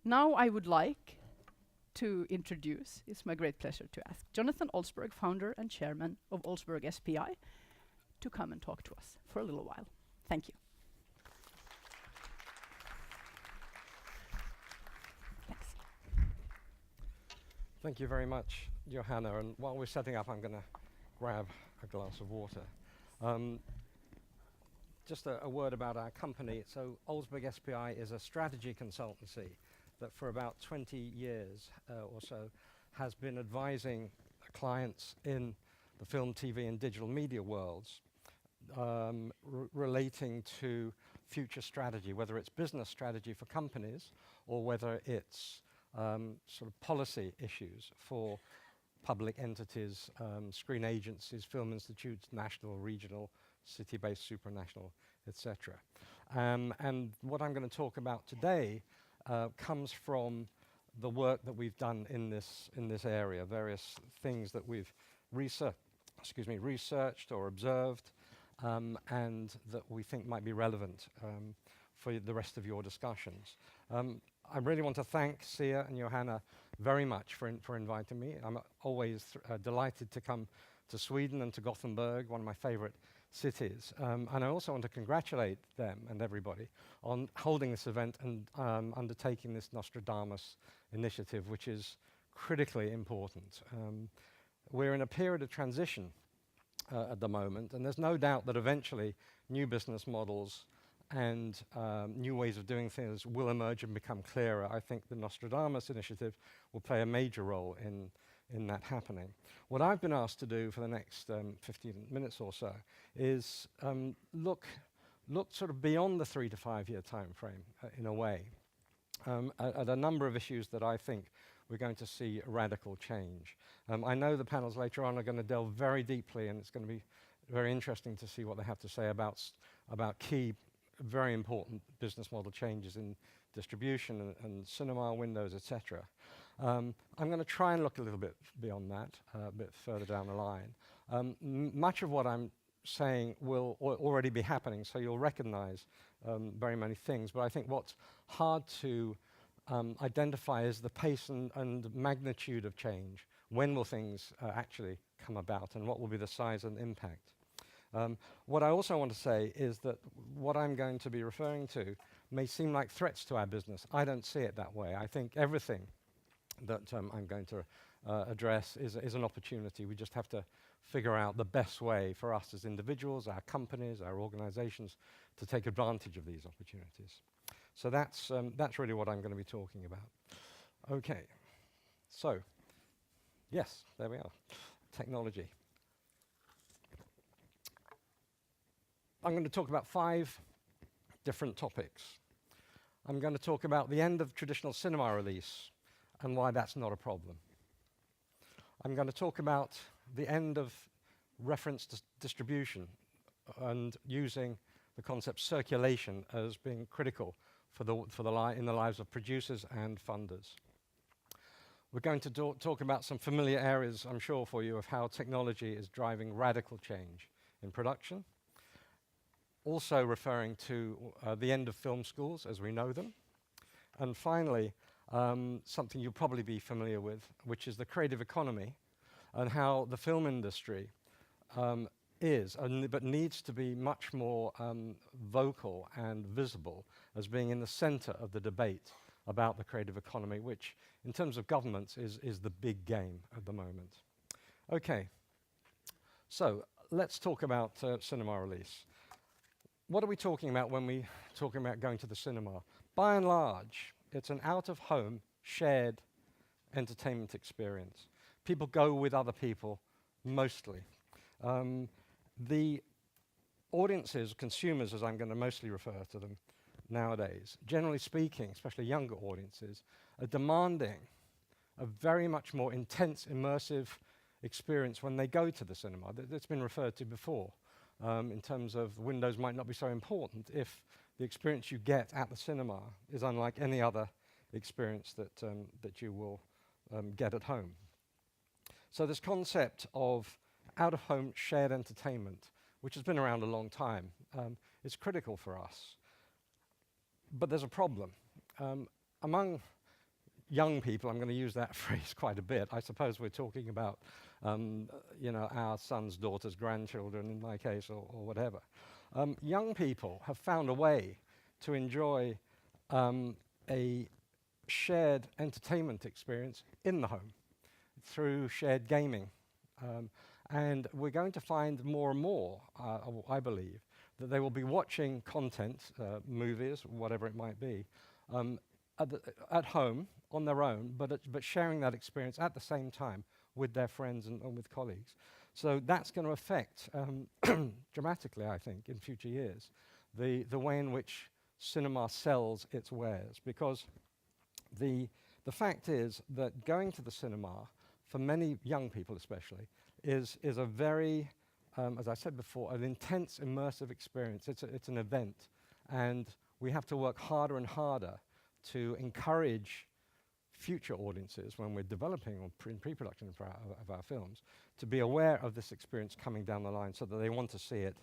Now I would like to introduce, it's my great pleasure to ask Jonathan Olsberg, founder and chairman of Olsberg SPI, to come and talk to us for a little while. Thank you. Thanks. Thank you very much, Johanna. And while we're setting up, I'm going to grab a glass of water. Just a word about our company. So Olsberg SPI is a strategy consultancy that for about 20 years or so has been advising clients in the film, TV and digital media worlds relating to future strategy, whether it's business strategy for companies or whether it's sort of policy issues for public entities, screen agencies, film institutes, national, regional, city-based, supranational, etc. And what I'm going to talk about today comes from the work that we've done in this area, various things that we've researched or observed, and that we think might be relevant for the rest of your discussions. I really want to thank Sia and Johanna very much for inviting me. I'm always delighted to come to Sweden and to Gothenburg, one of my favorite cities. And I also want to congratulate them and everybody on holding this event and undertaking this Nostradamus initiative, which is critically important. We're in a period of transition at the moment, and there's no doubt that eventually new business models and new ways of doing things will emerge and become clearer. I think the Nostradamus initiative will play a major role in that happening. What I've been asked to do for the next 15 minutes or so is look sort of beyond the 3 to 5 year time frame in a way at a number of issues that I think we're going to see a radical change. I know the panels later on are going to delve very deeply, and it's going to be very interesting to see what they have to say about key, very important business model changes in distribution and cinema windows, etc. I'm going to try and look a little bit beyond that, a bit further down the line. Much of what I'm saying will already be happening, so you'll recognize very many things, but I think what's hard to identify is the pace and magnitude of change. When will things actually come about, and what will be the size and impact? What I also want to say is that what I'm going to be referring to may seem like threats to our business. I don't see it that way. I think everything that I'm going to address is an opportunity. We just have to figure out the best way for us as individuals, our companies, our organizations, to take advantage of these opportunities. So that's really what I'm going to be talking about. Okay, so yes, there we are, technology. I'm going to talk about 5 different topics. I'm going to talk about the end of traditional cinema release and why that's not a problem. I'm going to talk about the end of reference to distribution and using the concept circulation as being critical in the lives of producers and funders. We're going to talk about some familiar areas, I'm sure, for you of how technology is driving radical change in production. Also referring to the end of film schools as we know them. And finally, something you'll probably be familiar with, which is the creative economy and how the film industry but needs to be much more vocal and visible as being in the center of the debate about the creative economy, which in terms of governments is the big game at the moment. Okay, so let's talk about cinema release. What are we talking about when we talking about going to the cinema? By and large, it's an out-of-home, shared entertainment experience. People go with other people, mostly. The audiences, consumers, as I'm going to mostly refer to them nowadays, generally speaking, especially younger audiences, are demanding a very much more intense, immersive experience when they go to the cinema. That's been referred to before. In terms of windows might not be so important if the experience you get at the cinema is unlike any other experience that you will get at home. So this concept of out-of-home shared entertainment, which has been around a long time, is critical for us. But there's a problem. Among young people, I'm going to use that phrase quite a bit. I suppose we're talking about, our sons, daughters, grandchildren, in my case, or whatever. Young people have found a way to enjoy a shared entertainment experience in the home through shared gaming. And we're going to find more and more, I believe, that they will be watching content, movies, whatever it might be, at home on their own, but sharing that experience at the same time with their friends and with colleagues. So that's going to affect dramatically, I think, in future years, the way in which cinema sells its wares. Because the fact is that going to the cinema, for many young people especially, is a very, as I said before, an intense, immersive experience. It's an event, and we have to work harder and harder to encourage future audiences when we're developing or in pre-production of our films to be aware of this experience coming down the line, so that they want to see it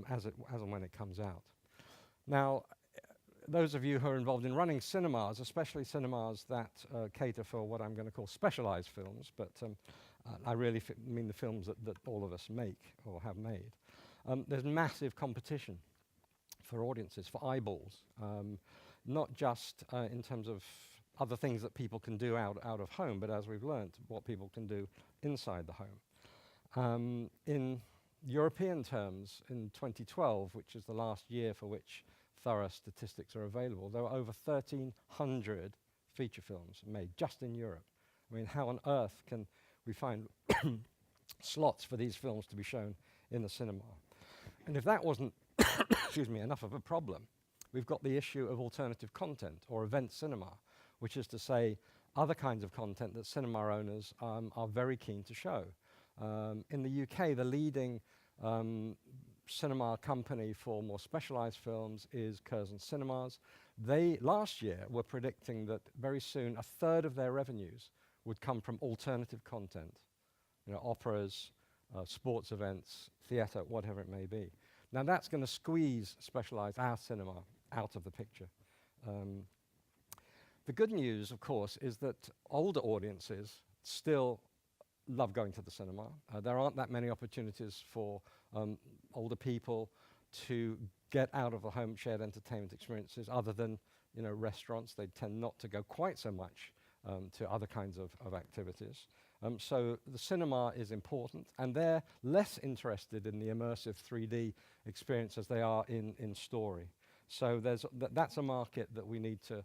as and when it comes out. Now, those of you who are involved in running cinemas, especially cinemas that cater for what I'm going to call specialised films, but I really mean the films that all of us make or have made, there's massive competition for audiences, for eyeballs, not just in terms of other things that people can do out of home, but as we've learned, what people can do inside the home. In European terms, in 2012, which is the last year for which thorough statistics are available, there were over 1,300 feature films made just in Europe. I mean, how on earth can we find slots for these films to be shown in the cinema? And if that wasn't excuse me, enough of a problem, we've got the issue of alternative content, or event cinema, which is to say other kinds of content that cinema owners are very keen to show. In the UK, the leading cinema company for more specialised films is Curzon Cinemas. They, last year, were predicting that very soon a third of their revenues would come from alternative content, operas, sports events, theatre, whatever it may be. Now that's going to squeeze specialised, our cinema, out of the picture. The good news, of course, is that older audiences still love going to the cinema. There aren't that many opportunities for older people to get out of the home shared entertainment experiences other than restaurants. They tend not to go quite so much to other kinds of activities. So the cinema is important, and they're less interested in the immersive 3D experience as they are in story. So that's a market that we need to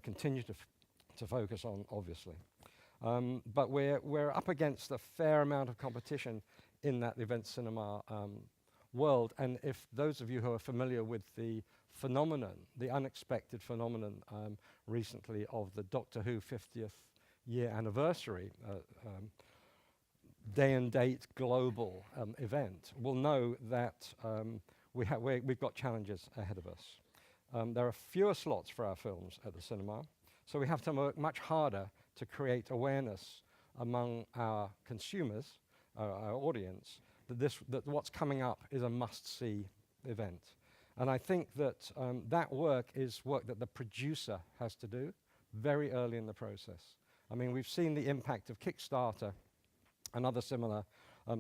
continue to focus on, obviously. But we're up against a fair amount of competition in that event cinema world. And if those of you who are familiar with the phenomenon, the unexpected phenomenon recently of the Doctor Who 50th year anniversary day and date global event, will know that we've got challenges ahead of us. There are fewer slots for our films at the cinema, so we have to work much harder to create awareness among our consumers, our audience, that what's coming up is a must-see event. And I think that that work is work that the producer has to do very early in the process. I mean, we've seen the impact of Kickstarter and other similar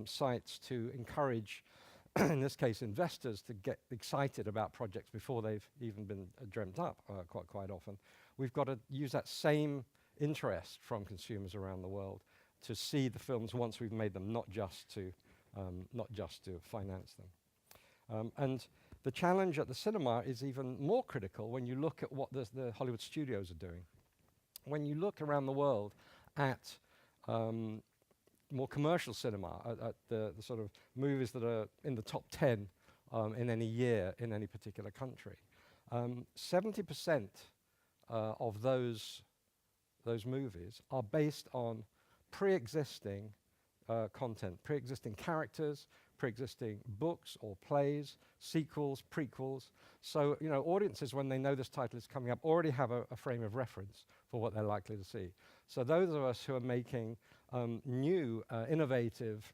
sites to encourage, in this case, investors to get excited about projects before they've even been dreamt up quite often. We've got to use that same interest from consumers around the world to see the films once we've made them, not just to finance them. And the challenge at the cinema is even more critical when you look at what the Hollywood studios are doing. When you look around the world at more commercial cinema, at the sort of movies that are in the top 10 in any year in any particular country, 70% of those movies are based on pre-existing content, pre-existing characters, pre-existing books or plays, sequels, prequels. So, audiences, when they know this title is coming up, already have a frame of reference for what they're likely to see. So those of us who are making new, innovative,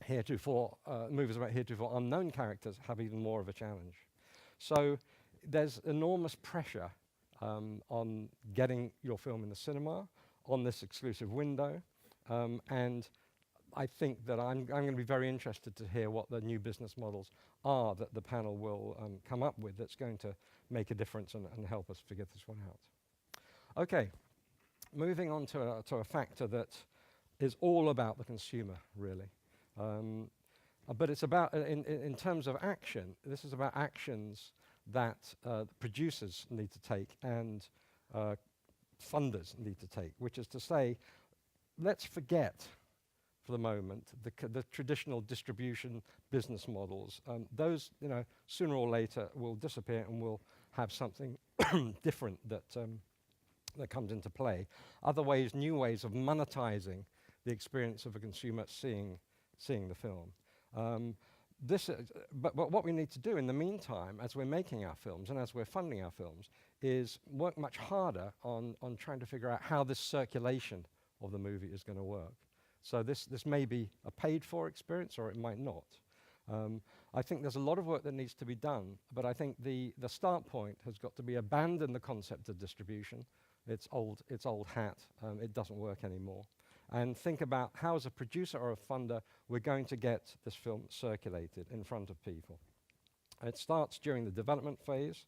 movies about heretofore unknown characters have even more of a challenge. So there's enormous pressure on getting your film in the cinema, on this exclusive window. And I think that I'm going to be very interested to hear what the new business models are that the panel will come up with that's going to make a difference and help us figure this one out. Okay, moving on to a factor that is all about the consumer, really. But it's about, in terms of action, this is about actions that producers need to take and funders need to take, which is to say, let's forget for the moment the traditional distribution business models. Those, sooner or later will disappear, and we'll have something different that comes into play. Other ways, new ways of monetizing the experience of a consumer seeing the film. But what we need to do in the meantime, as we're making our films and as we're funding our films, is work much harder on trying to figure out how this circulation of the movie is going to work. So this may be a paid-for experience, or it might not. I think there's a lot of work that needs to be done, but I think the start point has got to be abandon the concept of distribution. It's old hat. It doesn't work anymore. And think about how, as a producer or a funder, we're going to get this film circulated in front of people. It starts during the development phase,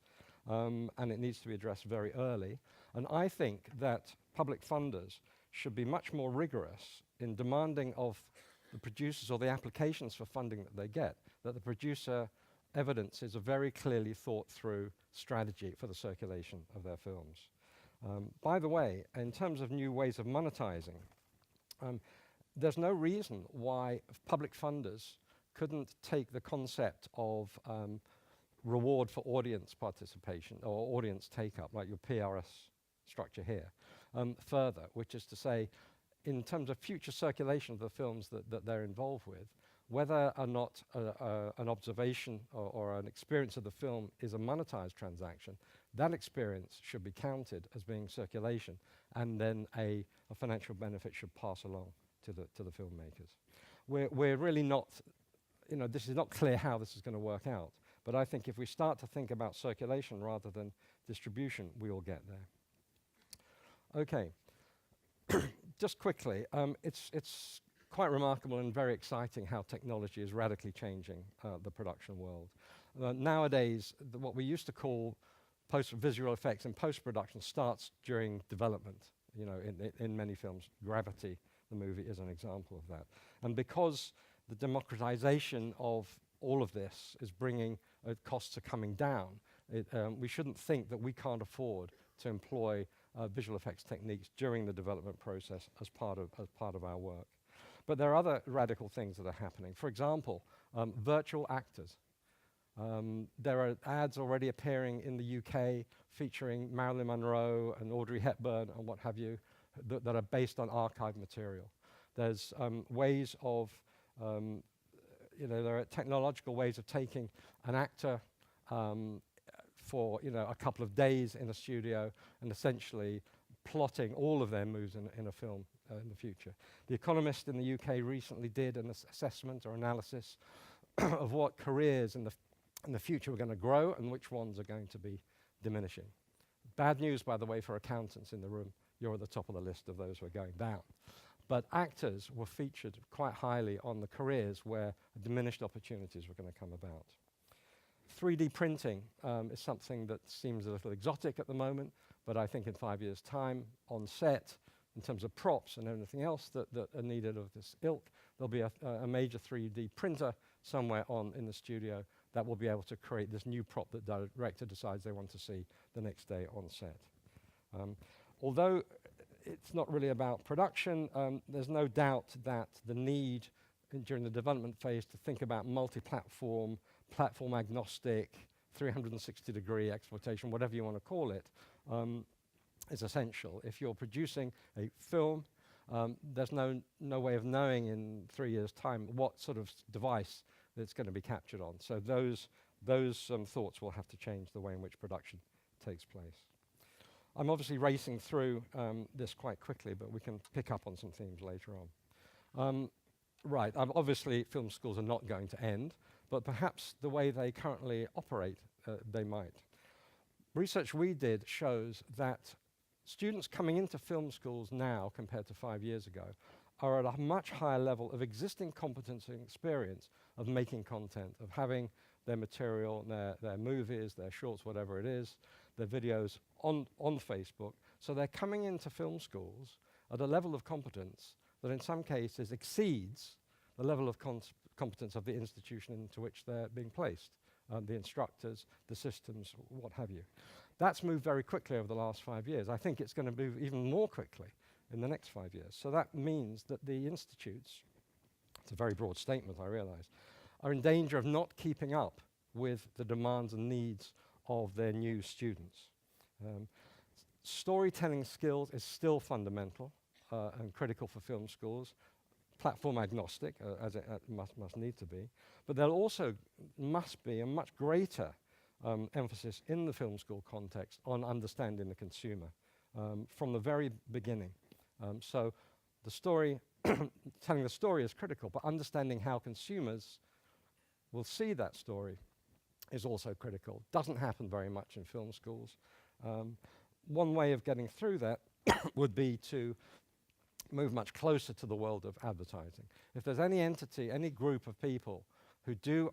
and it needs to be addressed very early. And I think that public funders should be much more rigorous in demanding of the producers or the applications for funding that they get, that the producer evidences a very clearly thought through strategy for the circulation of their films. By the way, in terms of new ways of monetizing, there's no reason why public funders couldn't take the concept of reward for audience participation or audience take-up, like your PRS structure here, further, which is to say, in terms of future circulation of the films that they're involved with, whether or not an observation or an experience of the film is a monetized transaction, that experience should be counted as being circulation, and then a financial benefit should pass along to the filmmakers. We're really not, this is not clear how this is going to work out, but I think if we start to think about circulation rather than distribution, we will get there. Okay. Just quickly, it's quite remarkable and very exciting how technology is radically changing the production world. Nowadays, what we used to call visual effects in post-production starts during development. In many films, Gravity, the movie, is an example of that. And because the democratization of all of this is bringing costs are coming down, we shouldn't think that we can't afford to employ visual effects techniques during the development process as part of our work. But there are other radical things that are happening. For example, virtual actors. There are ads already appearing in the UK featuring Marilyn Monroe and Audrey Hepburn and what have you that are based on archive material. There's ways of, there are technological ways of taking an actor for a couple of days in a studio and essentially plotting all of their moves in a film in the future. The Economist in the UK recently did an assessment or analysis of what careers in the future are going to grow and which ones are going to be diminishing. Bad news, by the way, for accountants in the room. You're at the top of the list of those who are going down. But actors were featured quite highly on the careers where diminished opportunities were going to come about. 3D printing is something that seems a little exotic at the moment, but I think in 5 years' time, on set, in terms of props and everything else that are needed of this ilk, there'll be a major 3D printer somewhere in the studio that will be able to create this new prop that the director decides they want to see the next day on set. Although it's not really about production, there's no doubt that the need during the development phase to think about multi-platform, platform agnostic, 360-degree exploitation, whatever you want to call it, is essential. If you're producing a film, there's no way of knowing in 3 years' time what sort of device it's going to be captured on. So those thoughts will have to change the way in which production takes place. I'm obviously racing through this quite quickly, but we can pick up on some themes later on. Right, obviously film schools are not going to end, but perhaps the way they currently operate, they might. Research we did shows that students coming into film schools now compared to 5 years ago are at a much higher level of existing competence and experience of making content, of having their material, their movies, their shorts, whatever it is, their videos on Facebook. So they're coming into film schools at a level of competence that in some cases exceeds the level of competence of the institution into which they're being placed, the instructors, the systems, what have you. That's moved very quickly over the last 5 years. I think it's going to move even more quickly in the next 5 years. So that means that the institutes, it's a very broad statement, I realize, are in danger of not keeping up with the demands and needs of their new students. Storytelling skills is still fundamental and critical for film schools, platform agnostic, as it must need to be, but there also must be a much greater emphasis in the film school context on understanding the consumer from the very beginning. So the story, telling the story is critical, but understanding how consumers will see that story is also critical. Doesn't happen very much in film schools. One way of getting through that would be to move much closer to the world of advertising. If there's any entity, any group of people who do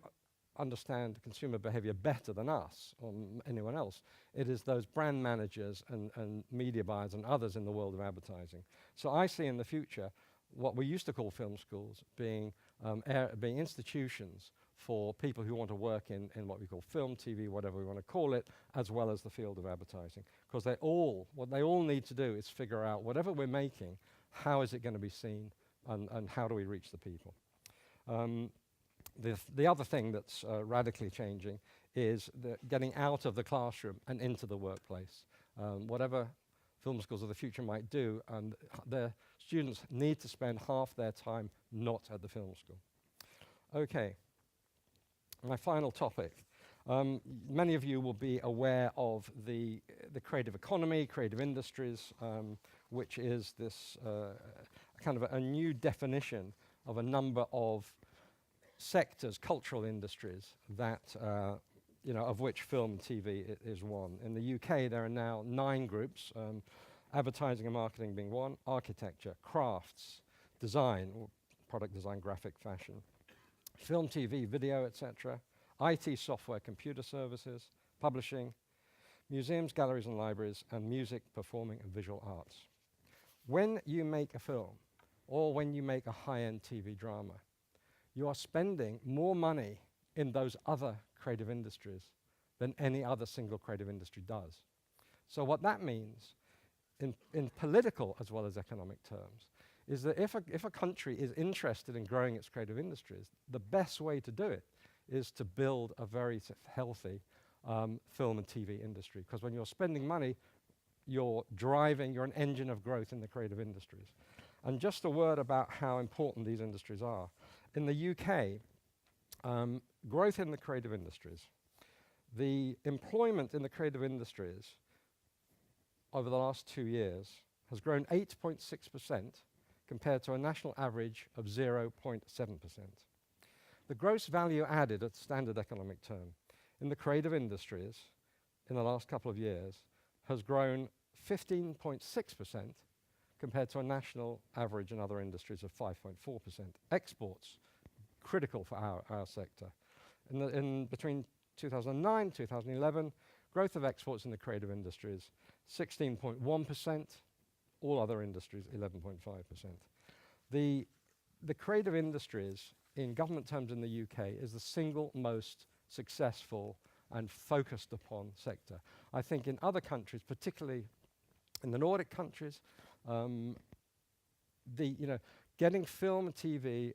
understand consumer behavior better than us or anyone else, it is those brand managers and media buyers and others in the world of advertising. So I see in the future what we used to call film schools being institutions for people who want to work in what we call film, TV, whatever we want to call it, as well as the field of advertising. Because what they all need to do is figure out whatever we're making, how is it going to be seen, and how do we reach the people. The other thing that's radically changing is getting out of the classroom and into the workplace. Whatever film schools of the future might do, and their students need to spend half their time not at the film school. Okay, my final topic. Many of you will be aware of the creative economy, creative industries, which is this kind of a new definition of a number of sectors, cultural industries, that of which film and TV is one. In the UK, there are now 9 groups, advertising and marketing being one, architecture, crafts, design, or product design, graphic, fashion, film, TV, video, etc., IT, software, computer services, publishing, museums, galleries and libraries, and music, performing and visual arts. When you make a film, or when you make a high-end TV drama, you are spending more money in those other creative industries than any other single creative industry does. So what that means, in political as well as economic terms, is that if a country is interested in growing its creative industries, the best way to do it is to build a very healthy film and TV industry. Because when you're spending money, you're an engine of growth in the creative industries. And just a word about how important these industries are. In the UK, growth in the creative industries, the employment in the creative industries over the last 2 years has grown 8.6% compared to a national average of 0.7%. The gross value added at standard economic term in the creative industries in the last couple of years has grown 15.6% compared to a national average in other industries of 5.4%. Exports, critical for our sector. In between 2009 and 2011, growth of exports in the creative industries, 16.1%, all other industries, 11.5%. The creative industries, in government terms in the UK, is the single most successful and focused upon sector. I think in other countries, particularly in the Nordic countries, getting film and TV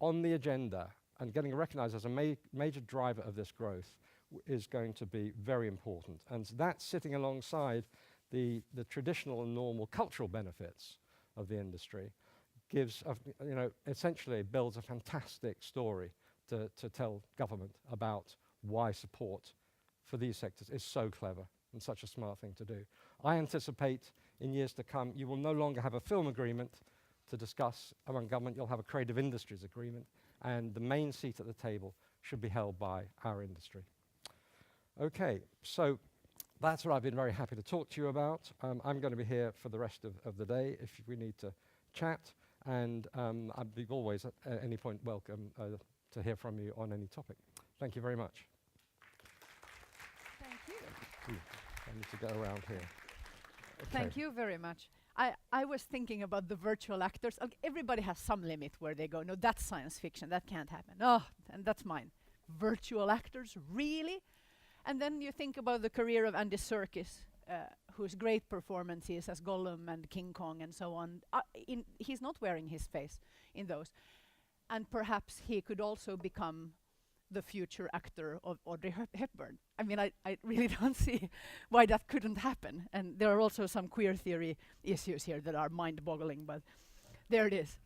on the agenda and getting recognized as a major driver of this growth is going to be very important. And that's sitting alongside the traditional and normal cultural benefits of the industry, gives, essentially builds a fantastic story to tell government about why support for these sectors is so clever and such a smart thing to do. I anticipate in years to come, you will no longer have a film agreement to discuss among government, you'll have a creative industries agreement, and the main seat at the table should be held by our industry. Okay, so That's what I've been very happy to talk to you about. I'm going to be here for the rest of the day if we need to chat, and I'd be always at any point welcome to hear from you on any topic. Thank you very much. Thank you. I need to go around here. Thank you very much. I was thinking about the virtual actors. Everybody has some limit where they go, no, that's science fiction, that can't happen. Oh, and that's mine. Virtual actors, really? And then you think about the career of Andy Serkis, whose great performances as Gollum and King Kong and so on. He's not wearing his face in those. And perhaps he could also become the future actor of Audrey Hepburn. I mean, I really don't see why that couldn't happen. And there are also some queer theory issues here that are mind-boggling, but there it is.